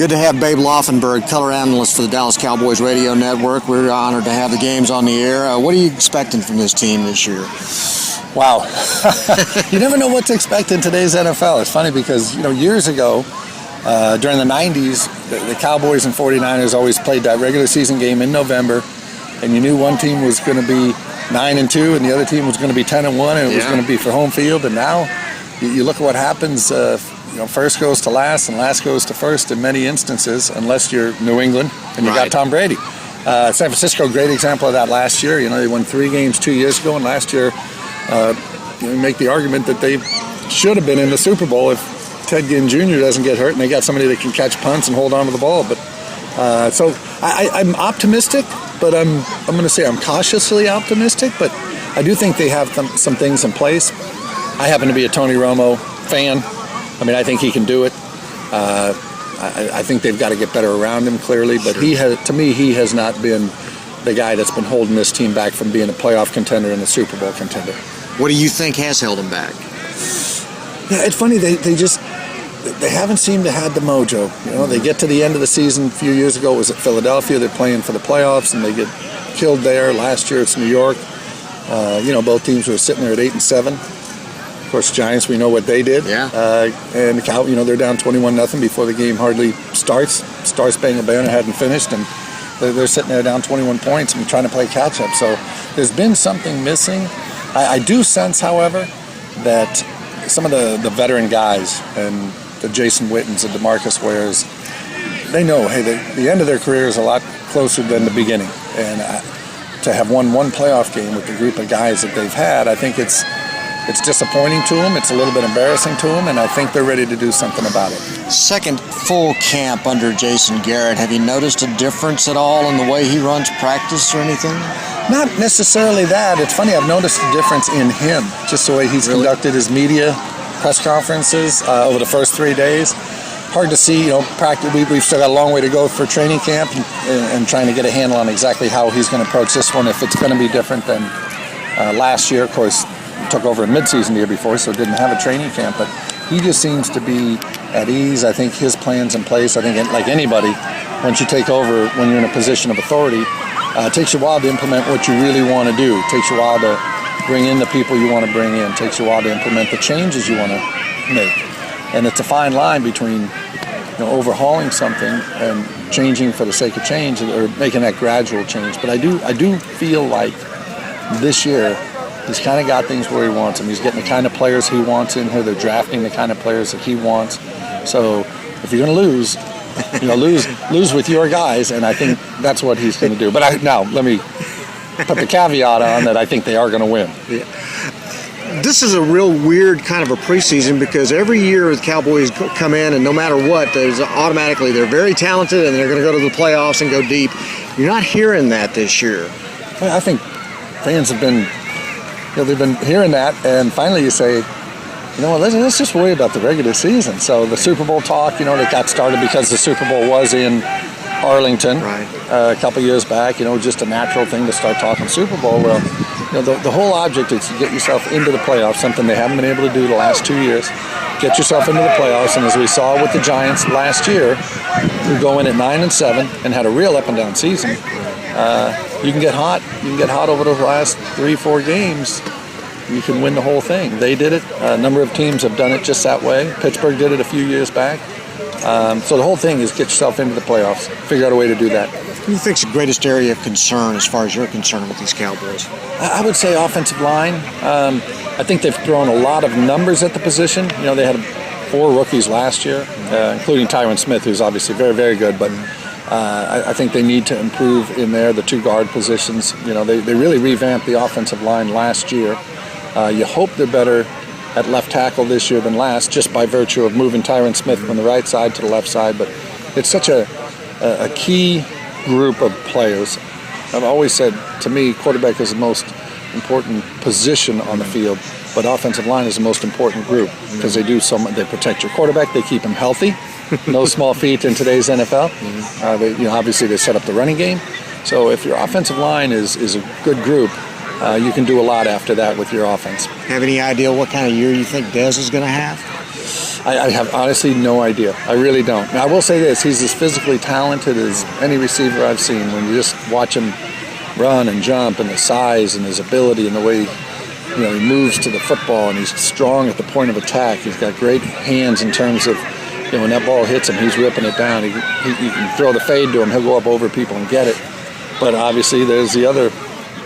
Good to have Babe Laufenberg, color analyst for the Dallas Cowboys Radio Network. We're honored to have the games on the air. What are you expecting from this team this year? Wow. You never know what to expect in today's NFL. It's funny because, years ago, during the 90s, the Cowboys and 49ers always played that regular season game in November, and you knew one team was going to be 9-2 and the other team was going to be 10-1, and it was going to be for home field. And now you look at what happens. First goes to last and last goes to first in many instances, unless you're New England and you got Tom Brady. San Francisco, great example of that last year. They won 3 games 2 years ago, and last year you make the argument that they should have been in the Super Bowl if Ted Ginn Jr. doesn't get hurt and they got somebody that can catch punts and hold on to the ball. But so I'm optimistic, but I'm going to say I'm cautiously optimistic. But I do think they have some things in place. I happen to be a Tony Romo fan. I think he can do it. I think they've got to get better around him, clearly. But he has not been the guy that's been holding this team back from being a playoff contender and a Super Bowl contender. What do you think has held him back? Yeah, it's funny. They haven't seemed to have the mojo. They get to the end of the season. A few years ago, it was at Philadelphia. They're playing for the playoffs, and they get killed there. Last year, it's New York. Both teams were sitting there at 8-7. Of course, Giants, we know what they did. Yeah. And the Cow, they're down 21-0 before the game hardly starts. Star Spangled Banner hadn't finished, and they're sitting there down 21 points and trying to play catch-up. So there's been something missing. I do sense, however, that some of the veteran guys and the Jason Wittens and DeMarcus Wares, they know, hey, the end of their career is a lot closer than the beginning. And to have won one playoff game with the group of guys that they've had, I think it's disappointing to them. It's a little bit embarrassing to them, and I think they're ready to do something about it. Second full camp under Jason Garrett. Have you noticed a difference at all in the way he runs practice or anything? Not necessarily that. It's funny, I've noticed a difference in him, just the way he's conducted his media press conferences over the first 3 days. Hard to see, practice. We've still got a long way to go for training camp and trying to get a handle on exactly how he's going to approach this one, if it's going to be different than last year. Of course, he took over in midseason the year before, so didn't have a training camp, but he just seems to be at ease. I think his plan's in place. I think, like anybody, once you take over, when you're in a position of authority, it takes you a while to implement what you really want to do. It takes you a while to bring in the people you want to bring in. It takes you a while to implement the changes you want to make. And it's a fine line between overhauling something and changing for the sake of change, or making that gradual change. But I do feel like this year he's kind of got things where he wants them. He's getting the kind of players he wants in here. They're drafting the kind of players that he wants. So if you're going to lose, lose with your guys, and I think that's what he's going to do. But now let me put the caveat on that I think they are going to win. Yeah. This is a real weird kind of a preseason, because every year the Cowboys come in, and no matter what, automatically they're very talented and they're going to go to the playoffs and go deep. You're not hearing that this year. I think fans have been, they've been hearing that, and finally you say, let's just worry about the regular season. So the Super Bowl talk, that got started because the Super Bowl was in Arlington a couple years back, just a natural thing to start talking Super Bowl. Well, the whole object is to get yourself into the playoffs, something they haven't been able to do the last 2 years. Get yourself into the playoffs, and as we saw with the Giants last year, we go in at 9-7 and had a real up and down season. You can get hot. You can get hot over the last 3-4 games. You can win the whole thing. They did it. A number of teams have done it just that way. Pittsburgh did it a few years back. So the whole thing is get yourself into the playoffs. Figure out a way to do that. What do you think is the greatest area of concern as far as you're concerned with these Cowboys? I would say offensive line. I think they've thrown a lot of numbers at the position. They had 4 rookies last year, including Tyron Smith, who's obviously very, very good. But I think they need to improve in there, the 2 guard positions. They really revamped the offensive line last year. You hope they're better at left tackle this year than last, just by virtue of moving Tyron Smith from the right side to the left side. But it's such a key group of players. I've always said, to me, quarterback is the most important position on the field, but offensive line is the most important group, because they do so much. They protect your quarterback, they keep him healthy. No small feat in today's NFL. Obviously they set up the running game. So if your offensive line is a good group, you can do a lot after that with your offense. Have any idea what kind of year you think Dez is going to have? I have honestly no idea. I really don't. Now, I will say this: he's as physically talented as any receiver I've seen. When you just watch him run and jump, and the size and his ability and the way he moves to the football, and he's strong at the point of attack. He's got great hands in terms of when that ball hits him, he's ripping it down. You can throw the fade to him; he'll go up over people and get it. But obviously, there's the other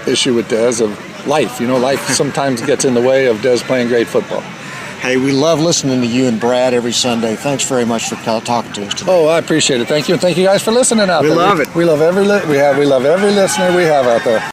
issue with Dez of life. Life sometimes gets in the way of Dez playing great football. Hey, we love listening to you and Brad every Sunday. Thanks very much for talking to us today. Oh, I appreciate it. Thank you, and thank you guys for listening out there. We love it. We love every listener we have out there.